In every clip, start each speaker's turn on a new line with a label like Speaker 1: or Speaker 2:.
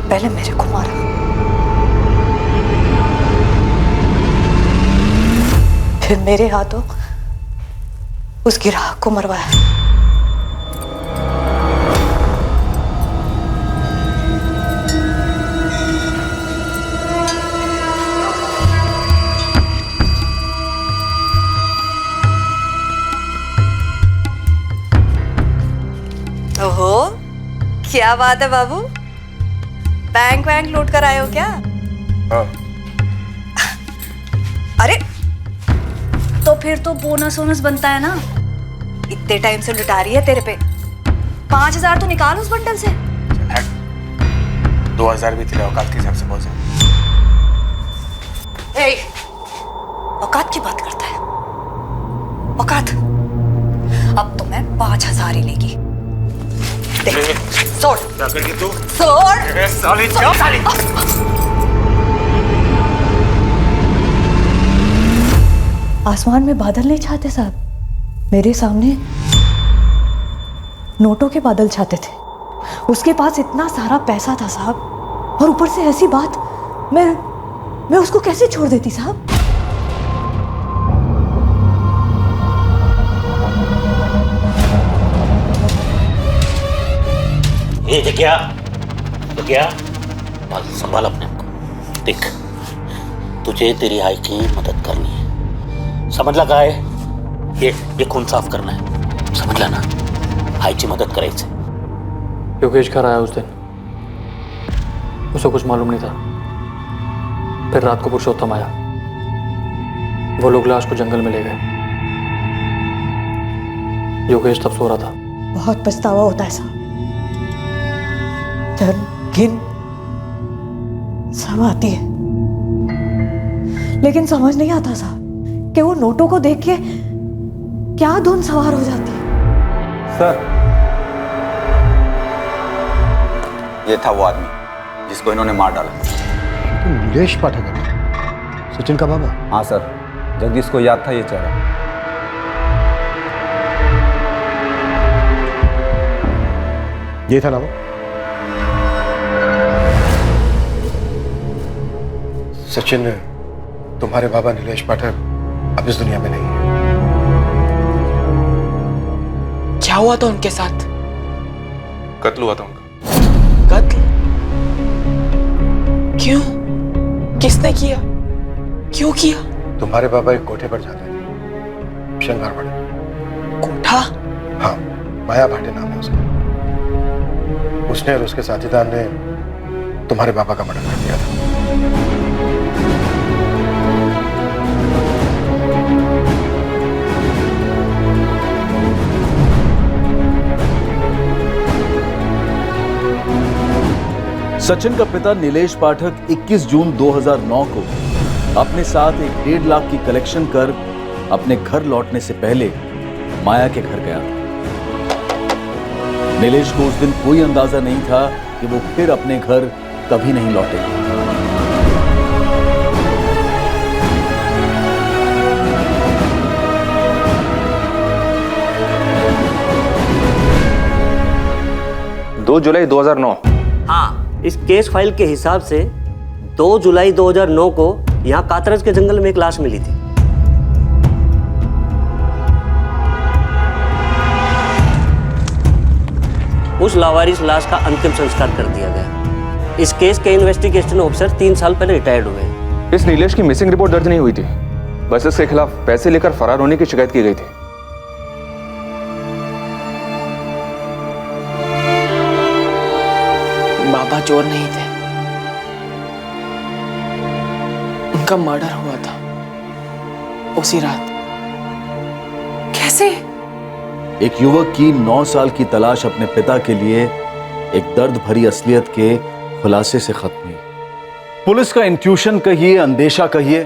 Speaker 1: पहले मेरे को मारा, फिर मेरे हाथों उस ग्राहक को मरवाया। ओहो, क्या बात है बाबू, बैंक वैंक लूट कर आए हो क्या?
Speaker 2: हाँ।
Speaker 1: अरे तो फिर तो बोनस वोनस बनता है ना, इतने टाइम से लुटा रही है तेरे पे। 5,000 तो निकाल उस बंडल से।
Speaker 2: 2,000 भी तेरे औकात के हिसाब से बहुत ज्यादा।
Speaker 1: औकात की बात करता है? औकात? अब तो मैं 5,000 ही लेगी। देख, सोड़।
Speaker 2: क्या करेगी तू?
Speaker 1: सोड़।
Speaker 2: साली साली।
Speaker 1: आसमान में बादल नहीं छाते साहब, मेरे सामने नोटों के बादल छाते थे। उसके पास इतना सारा पैसा था साहब, और ऊपर से ऐसी बात। मैं उसको कैसे छोड़ देती साहब?
Speaker 3: ये क्या संभाल अपने को। देख, तुझे तेरी आई की मदद करनी है, समझ लगा है? ये खून साफ करना है, समझ ला ना? आईची मदद करायची।
Speaker 4: योगेश घर आया उस दिन, उसे कुछ मालूम नहीं था। फिर रात को पुरुषोत्तम आया, वो लोग लाश को जंगल में ले गए। योगेश तब सो रहा था।
Speaker 1: बहुत पछतावा होता है साहब, धन घिन सब आती है, लेकिन समझ नहीं आता साहब कि वो नोटों को देख के क्या धुन सवार हो जाती है।
Speaker 5: सर, ये था वो आदमी जिसको इन्होंने मार डाला।
Speaker 6: तो नीलेश पाठक है, सचिन का बाबा?
Speaker 5: हाँ सर, जगदीश को याद था ये चेहरा।
Speaker 6: ये था ना वो? सचिन, तुम्हारे बाबा नीलेश पाठक अब इस दुनिया में नहीं है।
Speaker 7: क्या हुआ था उनके साथ?
Speaker 2: कत्ल हुआ था उनका।
Speaker 7: कत्ल? क्यों? किसने किया? क्यों किया?
Speaker 6: तुम्हारे बाबा एक कोठे पर जाते थे, शंकर बड़े।
Speaker 7: कोठा?
Speaker 6: हाँ, माया भाटे नाम है उसका। उसने और उसके साथीदार ने तुम्हारे बाबा का मर्डर कर दिया था।
Speaker 8: सचिन का पिता नीलेश पाठक 21 जून 2009 को अपने साथ एक 1.5 लाख की कलेक्शन कर अपने घर लौटने से पहले माया के घर गया था। नीलेश को उस दिन कोई अंदाजा नहीं था कि वो फिर अपने घर कभी नहीं लौटेगा।
Speaker 2: जुलाई 2009।
Speaker 3: हाँ, इस केस फाइल के हिसाब से 2 जुलाई 2009 को यहाँ कातरज के जंगल में एक लाश मिली थी। उस लावारिस लाश का अंतिम संस्कार कर दिया गया। इस केस के इन्वेस्टिगेशन ऑफिसर 3 साल पहले रिटायर्ड हुए।
Speaker 2: इस नीलेश की मिसिंग रिपोर्ट दर्ज नहीं हुई थी, बस इसके खिलाफ पैसे लेकर फरार होने की शिकायत की गई थी।
Speaker 7: बाबा चोर नहीं थे, उनका मर्डर हुआ था उसी रात। कैसे?
Speaker 8: एक युवक की 9 साल की तलाश अपने पिता के लिए एक दर्द भरी असलियत के खुलासे से खत्म हुई। पुलिस का इंट्यूशन कहिए, अंदेशा कहिए,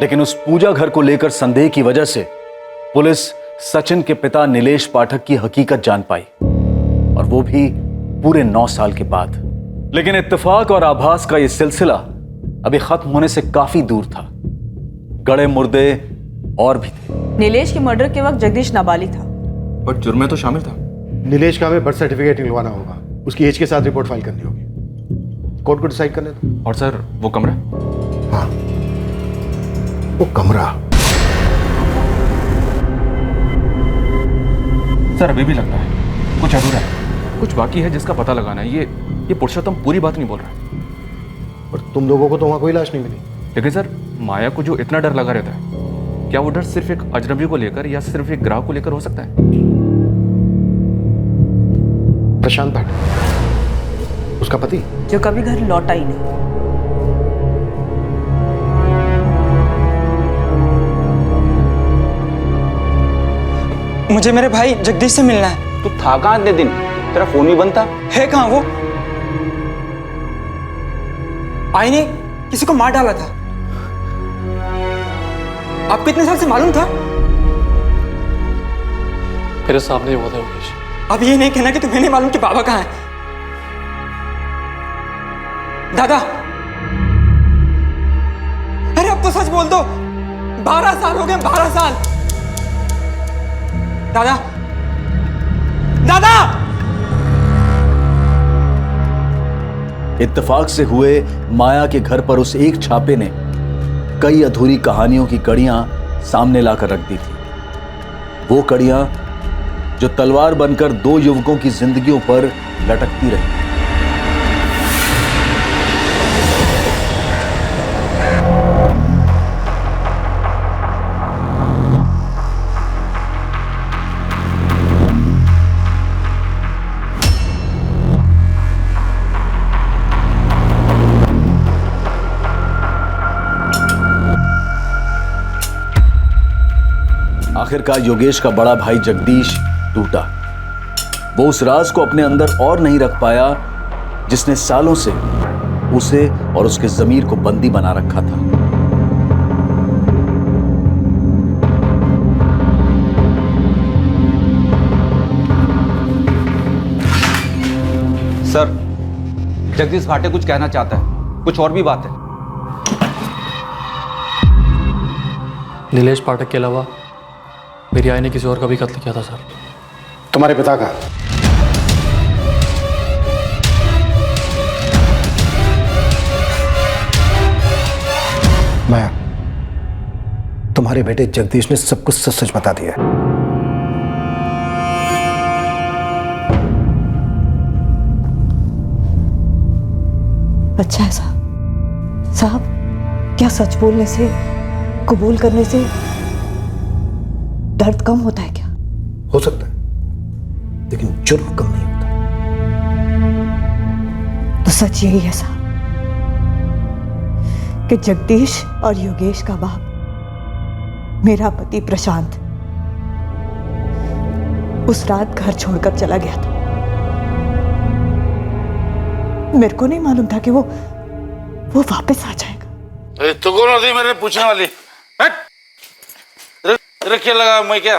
Speaker 8: लेकिन उस पूजा घर को लेकर संदेह की वजह से पुलिस सचिन के पिता नीलेश पाठक की हकीकत जान पाई, और वो भी पूरे 9 साल के बाद। लेकिन इत्तेफाक और आभास का यह सिलसिला अभी खत्म होने से काफी दूर था। गड़े मुर्दे और भी थे।
Speaker 9: नीलेश के मर्डर के वक्त जगदीश नाबालिग था,
Speaker 2: पर जुर्म में तो शामिल था।
Speaker 6: नीलेश का हमें बर्थ सर्टिफिकेट निकलवाना होगा, उसकी एज के साथ रिपोर्ट फाइल करनी होगी। कोर्ट को डिसाइड करने दो।
Speaker 2: और सर वो कमरा?
Speaker 6: हाँ, वो कमरा।
Speaker 2: सर अभी भी लगता है कुछ अधूरा है, कुछ बाकी है जिसका पता लगाना है। ये पुरुषोत्तम पूरी बात नहीं बोल रहा है।
Speaker 6: और तुम लोगों को तो वहां कोई लाश नहीं मिली।
Speaker 2: लेकिन सर माया को जो इतना डर लगा रहता है, क्या वो डर सिर्फ एक अजनबी को लेकर या सिर्फ एक ग्राहक को लेकर हो सकता है?
Speaker 6: प्रशांत भाटे, उसका पति
Speaker 9: जो कभी घर लौटा ही नहीं।
Speaker 7: मुझे मेरे भाई जगदीश से मिलना है।
Speaker 5: तू था कहाँ इतने दिन? तेरा फोन भी बंद था।
Speaker 7: है कहाँ वो? आई ने किसी को मार डाला था। आपको इतने साल से मालूम था?
Speaker 4: मेरे सामने ही हुआ था योगेश।
Speaker 7: अब ये नहीं कहना कि तुम्हें नहीं मालूम कि बाबा कहाँ है। दादा, अरे अब तो सच बोल दो। 12 साल हो गए, 12 साल। दादा, दादा!
Speaker 8: इत्तेफाक से हुए माया के घर पर उस एक छापे ने कई अधूरी कहानियों की कड़ियां सामने लाकर रख दी थी। वो कड़ियां जो तलवार बनकर 2 युवकों की जिंदगियों पर लटकती रही। आखिरकार योगेश का बड़ा भाई जगदीश टूटा। वो उस राज को अपने अंदर और नहीं रख पाया जिसने सालों से उसे और उसके ज़मीर को बंदी बना रखा था।
Speaker 5: सर, जगदीश भाटे कुछ कहना चाहता है, कुछ और भी बात है।
Speaker 4: नीलेश पाठक के अलावा मेरी आई ने किसी और का भी कत्ल किया था सर।
Speaker 6: तुम्हारे पिता का? माया, तुम्हारे बेटे जगदीश ने सब कुछ सच सच बता दिया।
Speaker 1: अच्छा है साहब। साहब, क्या सच बोलने से, कबूल करने से दर्द कम होता है क्या?
Speaker 6: हो सकता है, लेकिन जुर्म कम नहीं होता।
Speaker 1: तो सच यही है साहब कि जगदीश और योगेश का बाप मेरा पति प्रशांत उस रात घर छोड़कर चला गया था। मेरे को नहीं मालूम था कि वो वापस आ जाएगा।
Speaker 10: तो कौन होती मेरे पूछने वाली? क्या लगा मैं क्या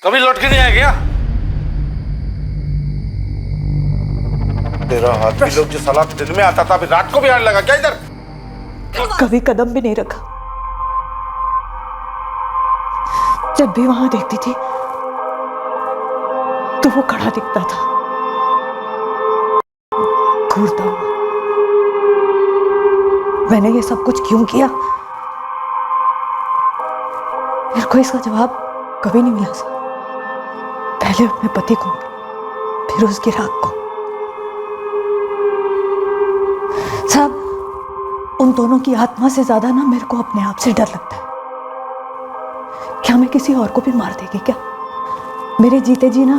Speaker 10: कभी लौट के नहीं आया क्या? तेरा हाथ भी लोग जो साला दिन में आता था अभी रात को भी आने लगा क्या इधर?
Speaker 1: कभी कदम भी नहीं रखा। जब भी वहां देखती थी तो वो खड़ा दिखता था, घूरता हुआ। मैंने ये सब कुछ क्यों किया, मेरे को इसका जवाब कभी नहीं मिला सर। पहले अपने पति को, फिर उसकी राख को। साहब, उन दोनों की आत्मा से ज्यादा ना मेरे को अपने आप से डर लगता है। क्या मैं किसी और को भी मार देगी क्या? मेरे जीते जी ना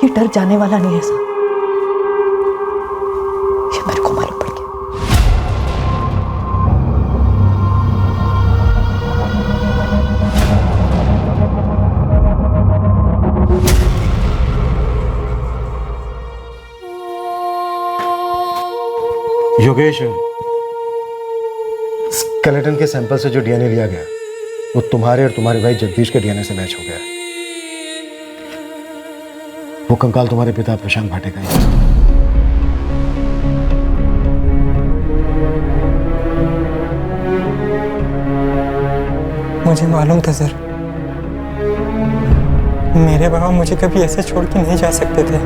Speaker 1: ये डर जाने वाला नहीं है साहब, ये मेरे को मालूम पड़ गया।
Speaker 6: योगेश, स्केलेटन के सैंपल से जो डीएनए लिया गया वो तुम्हारे और तुम्हारे भाई जगदीश के डीएनए से मैच हो गया है। वो कंकाल तुम्हारे पिता प्रशांत भाटे का ही है।
Speaker 7: मुझे मालूम था सर, मेरे बाबा मुझे कभी ऐसे छोड़ के नहीं जा सकते थे।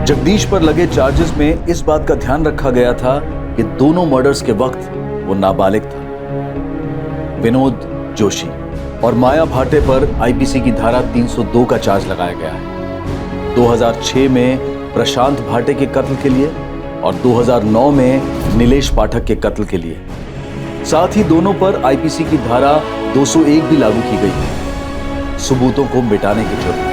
Speaker 8: जगदीश पर लगे चार्जेस में इस बात का ध्यान रखा गया था कि दोनों मर्डर्स के वक्त वो नाबालिग था। विनोद जोशी और माया भाटे पर आईपीसी की धारा 302 का चार्ज लगाया गया है। 2006 में प्रशांत भाटे के कत्ल के लिए और 2009 में नीलेश पाठक के कत्ल के लिए। साथ ही दोनों पर आईपीसी की धारा 201 भी लागू की गई है, सबूतों को मिटाने के जुर्म।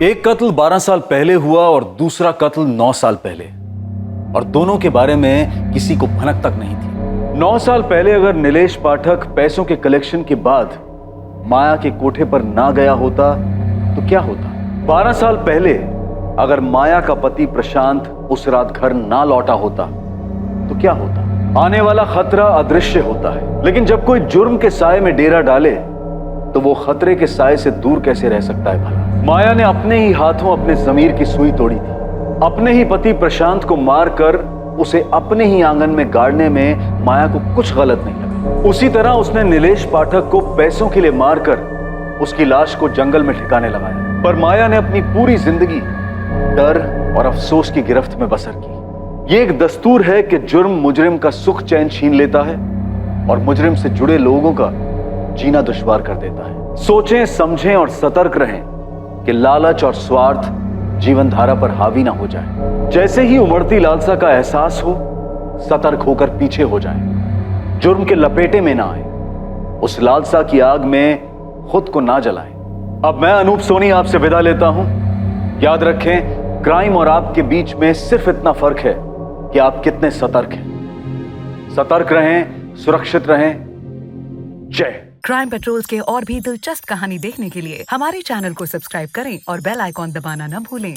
Speaker 8: एक कत्ल 12 साल पहले हुआ और दूसरा कत्ल 9 साल पहले, और दोनों के बारे में किसी को भनक तक नहीं थी। 9 साल पहले अगर नीलेश पाठक पैसों के कलेक्शन के बाद माया के कोठे पर ना गया होता तो क्या होता? 12 साल पहले अगर माया का पति प्रशांत उस रात घर ना लौटा होता तो क्या होता? आने वाला खतरा अदृश्य होता है, लेकिन जब कोई जुर्म के साए में डेरा डाले तो वो खतरे के साए से दूर कैसे रह सकता है भला? माया ने अपने ही हाथों अपने जमीर की सुई तोड़ी थी। अपने ही पति प्रशांत को मारकर उसे अपने ही आंगन में गाड़ने में माया को कुछ गलत नहीं लगा। उसी तरह उसने नीलेश पाठक को पैसों के लिए मारकर उसकी लाश को जंगल में ठिकाने लगाया। पर माया ने अपनी पूरी जिंदगी डर और अफसोस की गिरफ्त में बसर की। ये एक दस्तूर है कि जुर्म मुजरिम का सुख चैन छीन लेता है और मुजरिम से जुड़े लोगों का जीना दुश्वार कर देता है। सोचें, समझें और सतर्क रहें कि लालच और स्वार्थ जीवन धारा पर हावी ना हो जाए। जैसे ही उमड़ती लालसा का एहसास हो, सतर्क होकर पीछे हो जाएं। जुर्म के लपेटे में ना आए, उस लालसा की आग में खुद को ना जलाएं। अब मैं अनूप सोनी आपसे विदा लेता हूं। याद रखें, क्राइम और आपके बीच में सिर्फ इतना फर्क है कि आप कितने सतर्क हैं। सतर्क रहें, सुरक्षित रहें। जय।
Speaker 11: क्राइम पेट्रोल्स के और भी दिलचस्प कहानी देखने के लिए हमारे चैनल को सब्सक्राइब करें और बेल आइकॉन दबाना न भूलें।